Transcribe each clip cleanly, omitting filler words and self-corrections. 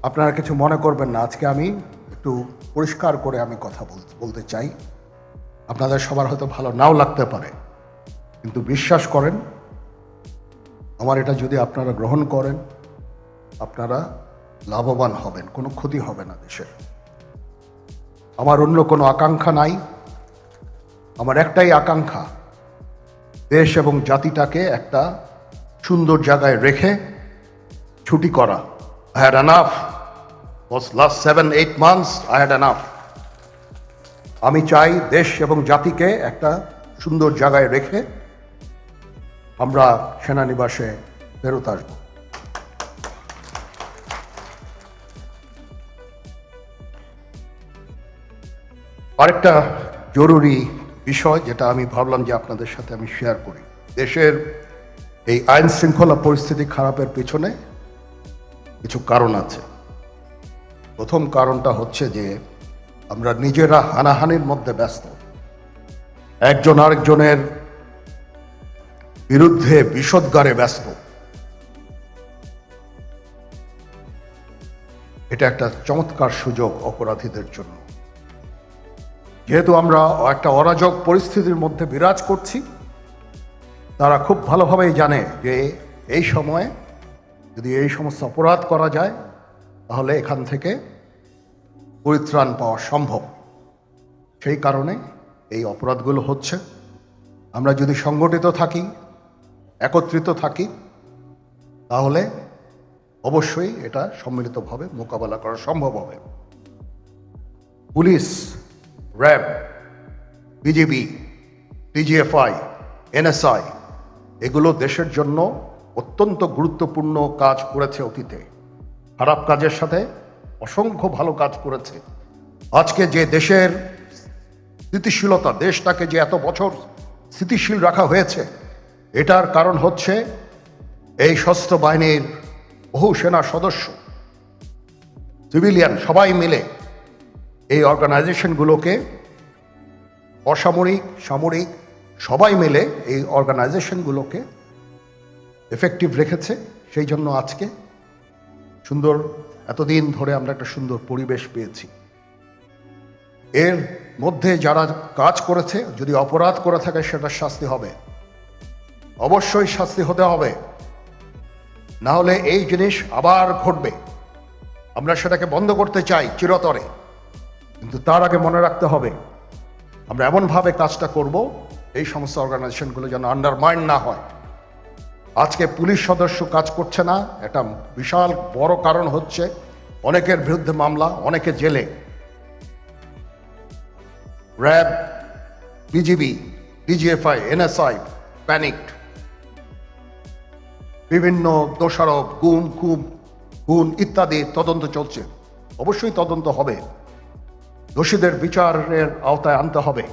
আপনারা কিছু মনে করবেন না, আজকে আমি একটু পরিষ্কার করে আমি কথা বলতে চাই। আপনাদের সবার হয়তো ভালো নাও লাগতে পারে, কিন্তু বিশ্বাস করেন, আমার এটা যদি আপনারা গ্রহণ করেন, আপনারা লাভবান হবেন, কোনো ক্ষতি হবে না দেশের। আমার অন্য কোনো আকাঙ্ক্ষা নাই, আমার একটাই আকাঙ্ক্ষা, দেশ এবং জাতিটাকে একটা সুন্দর জায়গায় রেখে ছুটি করা। I had enough. Was last 7-8 months I had enough. আমি চাই দেশ এবং জাতিকে একটা সুন্দর জায়গায় রেখে আমরা সেনানিবাসে ফেরত আসব। আরেকটা জরুরি বিষয় যেটা আমি ভাবলাম যে আপনাদের সাথে আমি শেয়ার করি। দেশের এই আইন শৃঙ্খলা পরিস্থিতি খারাপের পিছনে কিছু কারণ আছে। প্রথম কারণটা হচ্ছে যে আমরা নিজেরা হানাহানির মধ্যে ব্যস্ত, একজন আরেকজনের বিরুদ্ধে বিষোদ্গারে ব্যস্ত। এটা একটা চমৎকার সুযোগ অপরাধীদের জন্য। যেহেতু আমরা একটা অরাজক পরিস্থিতির মধ্যে বিরাজ করছি, তারা খুব ভালোভাবেই জানে যে এই সময়ে যদি এই সমস্ত অপরাধ করা যায় তাহলে এখান থেকে পরিত্রাণ পাওয়া সম্ভব। সেই কারণে এই অপরাধগুলো হচ্ছে। আমরা যদি সংগঠিত থাকি, একত্রিত থাকি, তাহলে অবশ্যই এটা সম্মিলিতভাবে মোকাবেলা করা সম্ভব হবে। Police, RAB, BGB, DGFI, NSI এগুলো দেশের জন্য অত্যন্ত গুরুত্বপূর্ণ কাজ করেছে অতীতে। খারাপ কাজের সাথে অসংখ্য ভালো কাজ করেছে। আজকে যে দেশের স্থিতিশীলতা, দেশটাকে যে এত বছর স্থিতিশীল রাখা হয়েছে, এটার কারণ হচ্ছে এই সশস্ত্র বাহিনীর বহু সেনা সদস্য, সিভিলিয়ান সবাই মিলে এই অর্গানাইজেশনগুলোকে, অসামরিক, সামরিক সবাই মিলে এই অর্গানাইজেশনগুলোকে এফেক্টিভ রেখেছে। সেই জন্য আজকে সুন্দর, এতদিন ধরে আমরা একটা সুন্দর পরিবেশ পেয়েছি। এর মধ্যে যারা কাজ করেছে, যদি অপরাধ করে থাকে সেটা শাস্তি হবে, অবশ্যই শাস্তি হতে হবে, না হলে এই জিনিস আবার ঘটবে। আমরা সেটাকে বন্ধ করতে চাই চিরতরে, কিন্তু তার আগে মনে রাখতে হবে আমরা এমনভাবে কাজটা করব এই সমস্ত অর্গানাইজেশনগুলো যেন আন্ডারমাইন না হয়। আজকে পুলিশ সদস্য কাজ করছে না, এটা বিশাল বড় কারণ হচ্ছে অনেকের বিরুদ্ধে মামলা, অনেকে জেলে। RAB, BGB, DGFI, NSI panicked. বিভিন্ন দোষারোপ, খুন ইত্যাদি তদন্ত চলছে। অবশ্যই তদন্ত হবে, দোষীদের বিচারের আওতায় আনতে হবে।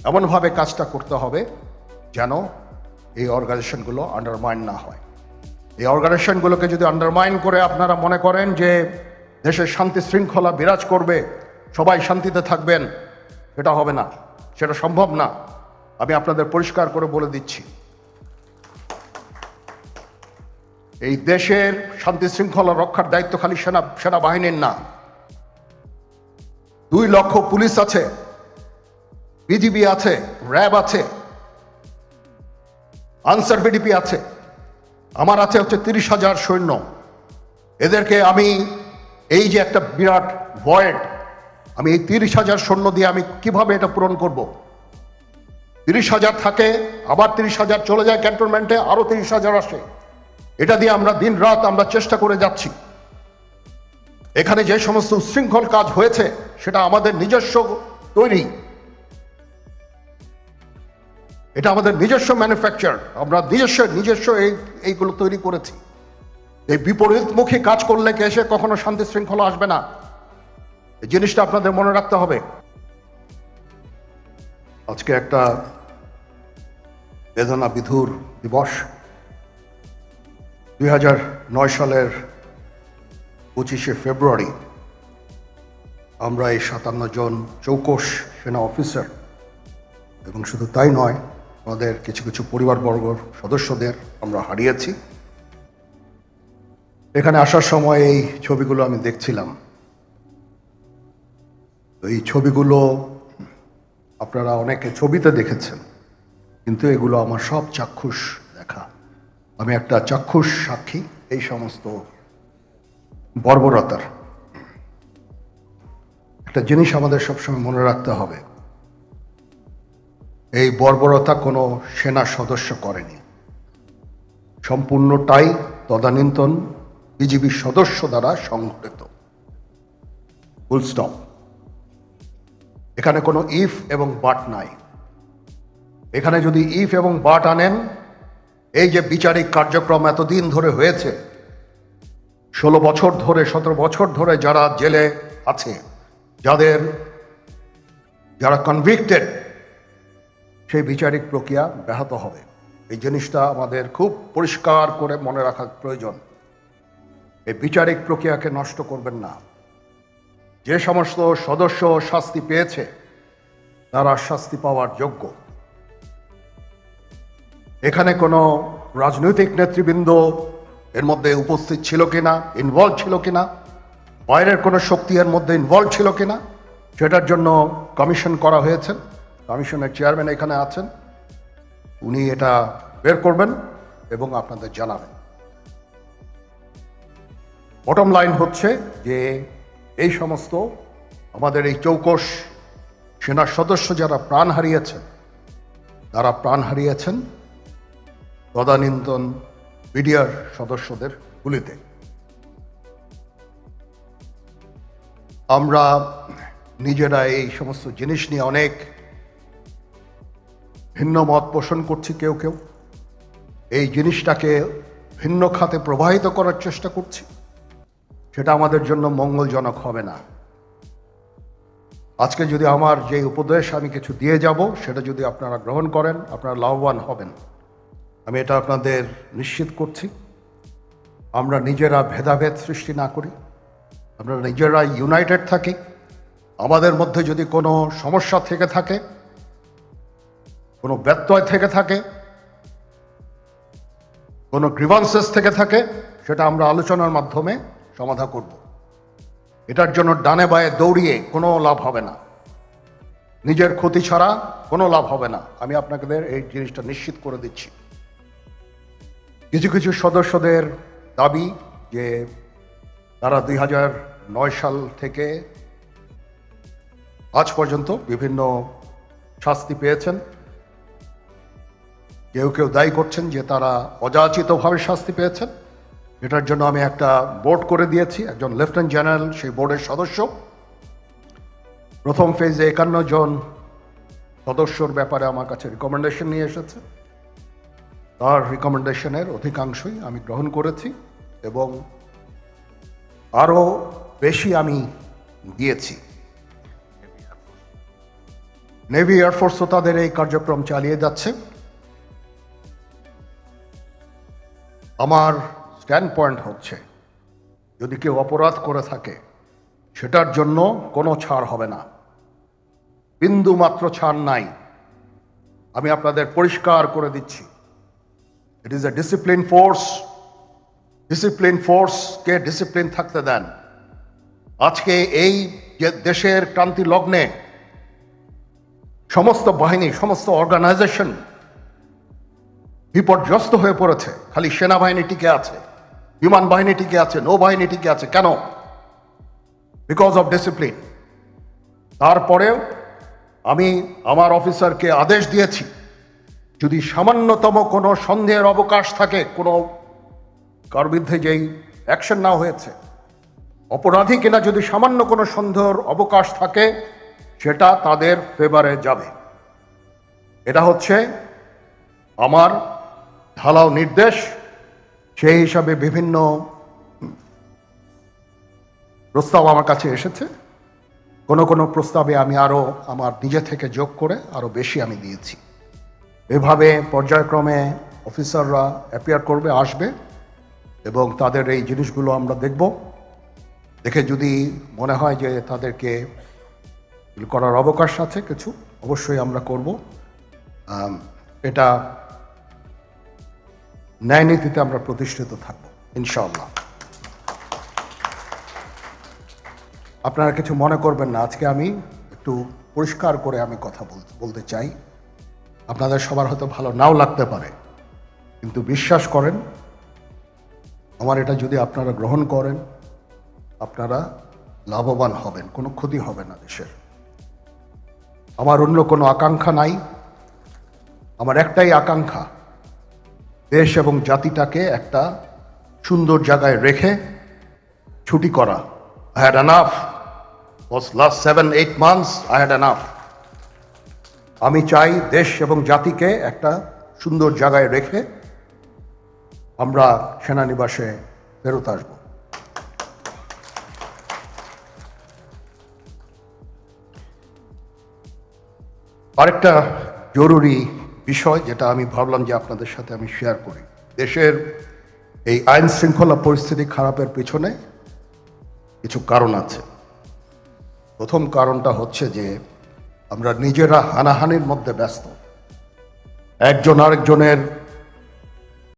এমনভাবে কাজটা করতে হবে যেন এই অর্গানাইজেশনগুলো আন্ডারমাইন না হয়। এই অর্গানাইজেশনগুলোকে যদি আন্ডারমাইন করে আপনারা মনে করেন যে দেশের শান্তি শৃঙ্খলা বিরাজ করবে, সবাই শান্তিতে থাকবেন, সেটা হবে না, সেটা সম্ভব না। আমি আপনাদের পরিষ্কার করে বলে দিচ্ছি, এই দেশের শান্তি শৃঙ্খলা রক্ষার দায়িত্ব খালি সেনাবাহিনীর না। 2 লক্ষ পুলিশ আছে, বিজিবি আছে, র্যাব আছে, আনসার বিডিপি আছে, আমার আছে হচ্ছে 30,000 সৈন্য। এদেরকে আমি এই যে একটা বিরাট ভয়েড, আমি এই 30,000 সৈন্য দিয়ে আমি কিভাবে এটা পূরণ করব? 30,000 থাকে, আবার 30,000 চলে যায় ক্যান্টনমেন্টে, আরো 30,000 আসে। এটা দিয়ে আমরা দিন রাত আমরা চেষ্টা করে যাচ্ছি। এখানে যে সমস্ত উচ্ছৃঙ্খল কাজ হয়েছে সেটা আমাদের নিজস্ব তৈরি, এটা আমাদের নিজস্ব ম্যানুফ্যাকচার, আমরা নিজস্ব এইগুলো তৈরি করেছি। এই বিপরীতমুখী কাজ করলে এসে কখনো শান্তি শৃঙ্খলা আসবে না। এই জিনিসটা আপনাদের মনে রাখতে হবে। আজকে একটা বেদনা বিধুর দিবস। 2009 সালের 25শে ফেব্রুয়ারি আমরা এই 57 জন চৌকস সেনা অফিসার, এবং শুধু তাই নয়, আমাদের কিছু কিছু পরিবারবর্গর সদস্যদের আমরা হারিয়েছি। এখানে আসার সময় এই ছবিগুলো আমি দেখছিলাম। তো এই ছবিগুলো আপনারা অনেকে ছবিতে দেখেছেন, কিন্তু এগুলো আমার সব চাক্ষুষ দেখা। আমি একটা চাক্ষুষ সাক্ষী এই সমস্ত বর্বরতার। একটা জিনিস আমাদের সবসময় মনে রাখতে হবে, এই বর্বরতা কোনো সেনা সদস্য করেনি, সম্পূর্ণটাই তদানীন্তন বিজিবি সদস্য দ্বারা সংঘটিত। Full stop. এখানে কোনো ইফ এবং বাট নাই। এখানে যদি ইফ এবং বাট আনেন, এই যে বিচারিক কার্যক্রম এতদিন ধরে হয়েছে, 16 বছর ধরে 17 বছর ধরে যারা জেলে আছে, যারা কনভিক্টেড, সেই বিচারিক প্রক্রিয়া ব্যাহত হবে। এই জিনিসটা আমাদের খুব পরিষ্কার করে মনে রাখা প্রয়োজন। এই বিচারিক প্রক্রিয়াকে নষ্ট করবেন না। যে সমস্ত সদস্য শাস্তি পেয়েছে তারা শাস্তি পাওয়ার যোগ্য। এখানে কোনো রাজনৈতিক নেতৃবৃন্দ এর মধ্যে উপস্থিত ছিল কিনা, ইনভলভ ছিল কিনা, বাইরের কোনো শক্তি এর মধ্যে ইনভলভ ছিল কিনা, সেটার জন্য কমিশন করা হয়েছে। কমিশনের চেয়ারম্যান এখানে আছেন, উনি এটা বের করবেন এবং আপনাদের জানাবেন। বটম লাইন হচ্ছে যে এই সমস্ত আমাদের এই চৌকস সেনার সদস্য যারা প্রাণ হারিয়েছেন, তারা প্রাণ হারিয়েছেন তদানীন্তন বিডিআর সদস্যদের গুলিতে। আমরা নিজেরা এই সমস্ত জিনিস নিয়ে অনেক ভিন্ন মত পোষণ করছি। কেউ কেউ এই জিনিসটাকে ভিন্ন খাতে প্রবাহিত করার চেষ্টা করছি। সেটা আমাদের জন্য মঙ্গলজনক হবে না। আজকে যদি আমার যে উপদেশ আমি কিছু দিয়ে যাব, সেটা যদি আপনারা গ্রহণ করেন, আপনারা লাভবান হবেন, আমি এটা আপনাদের নিশ্চিত করছি। আমরা নিজেরা ভেদাভেদ সৃষ্টি না করি, আমরা নিজেরা ইউনাইটেড থাকি। আমাদের মধ্যে যদি কোনো সমস্যা থেকে থাকে, কোনো ব্যত্যয় থেকে থাকে, কোনো গ্রিভান্সেস থেকে থাকে, সেটা আমরা আলোচনার মাধ্যমে সমাধান করব। এটার জন্য ডানে বায়ে দৌড়িয়ে কোনো লাভ হবে না, নিজের ক্ষতি ছাড়া কোনো লাভ হবে না। আমি আপনাদের এই জিনিসটা নিশ্চিত করে দিচ্ছি। কিছু কিছু সদস্যদের দাবি যে তারা 2009 সাল থেকে আজ পর্যন্ত বিভিন্ন শাস্তি পেয়েছেন। কেউ কেউ দায়ী করছেন যে তারা অযাচিতভাবে শাস্তি পেয়েছেন। এটার জন্য আমি একটা বোর্ড করে দিয়েছি, একজন লেফটেন্যান্ট জেনারেল সেই বোর্ডের সদস্য। প্রথম ফেজে 51 জন সদস্যর ব্যাপারে আমার কাছে রিকমেন্ডেশন নিয়ে এসেছে। তার রিকমেন্ডেশনের অধিকাংশই আমি গ্রহণ করেছি এবং আরও বেশি আমি দিয়েছি। নেভি এয়ারফোর্সও তাদের এই কার্যক্রম চালিয়ে যাচ্ছে। আমার স্ট্যান্ড পয়েন্ট হচ্ছে, যদি কেউ অপরাধ করে থাকে সেটার জন্য কোনো ছাড় হবে না, বিন্দু মাত্র ছাড় নাই। আমি আপনাদের পরিষ্কার করে দিচ্ছি, it is a discipline force. Discipline ফোর্সকে ডিসিপ্লিন থাকতে দেন। আজকে এই যে দেশের ক্রান্তি লগ্নে সমস্ত বাহিনী, সমস্ত অর্গানাইজেশন বিপর্যস্ত হয়ে পড়েছে। খালি সেনাবাহিনী টিকে আছে, বিমান বাহিনী টিকে আছে, নৌবাহিনী টিকে আছে। কেন? Because of discipline. তারপরেও আমি আমার অফিসারকে আদেশ দিয়েছি, যদি সামান্যতম কোনো সন্দেহের অবকাশ থাকে, কোনো কার বিরুদ্ধে যেই অ্যাকশন নেওয়া হয়েছে, অপরাধী কিনা যদি সামান্য কোনো সন্দেহের অবকাশ থাকে, সেটা তাদের ফেভারে যাবে। এটা হচ্ছে আমার ঢালাও নির্দেশ। সেই হিসাবে বিভিন্ন প্রস্তাব আমার কাছে এসেছে। কোনো কোনো প্রস্তাবে আমি আরও আমার নিজে থেকে যোগ করে আরও বেশি আমি দিয়েছি। এভাবে পর্যায়ক্রমে অফিসাররা অ্যাপিয়ার করবে, আসবে এবং তাদের এই জিনিসগুলো আমরা দেখব। দেখে যদি মনে হয় যে তাদেরকে করার অবকাশ আছে কিছু, অবশ্যই আমরা করব। এটা ন্যায় নীতিতে আমরা প্রতিষ্ঠিত থাকব ইনশাআল্লাহ। আপনারা কিছু মনে করবেন না, আজকে আমি একটু পরিষ্কার করে আমি কথা বলতে চাই। আপনাদের সবার হয়তো ভালো নাও লাগতে পারে, কিন্তু বিশ্বাস করেন, আমার এটা যদি আপনারা গ্রহণ করেন, আপনারা লাভবান হবেন, কোনো ক্ষতি হবে না দেশের। আমার অন্য কোনো আকাঙ্ক্ষা নাই, আমার একটাই আকাঙ্ক্ষা, দেশ এবং জাতিটাকে একটা সুন্দর জায়গায় রেখে ছুটি করা। I had enough. Was last 7-8 months I had enough. আমি চাই দেশ এবং জাতিকে একটা সুন্দর জায়গায় রেখে আমরা সেনানিবাসে ফেরত আসব। আরেকটা জরুরি বিষয় যেটা আমি ভাবলাম যে আপনাদের সাথে আমি শেয়ার করি। দেশের এই আইন শৃঙ্খলা পরিস্থিতি খারাপের পিছনে কিছু কারণ আছে। প্রথম কারণটা হচ্ছে যে আমরা নিজেরা হানাহানির মধ্যে ব্যস্ত, একজন আরেকজনের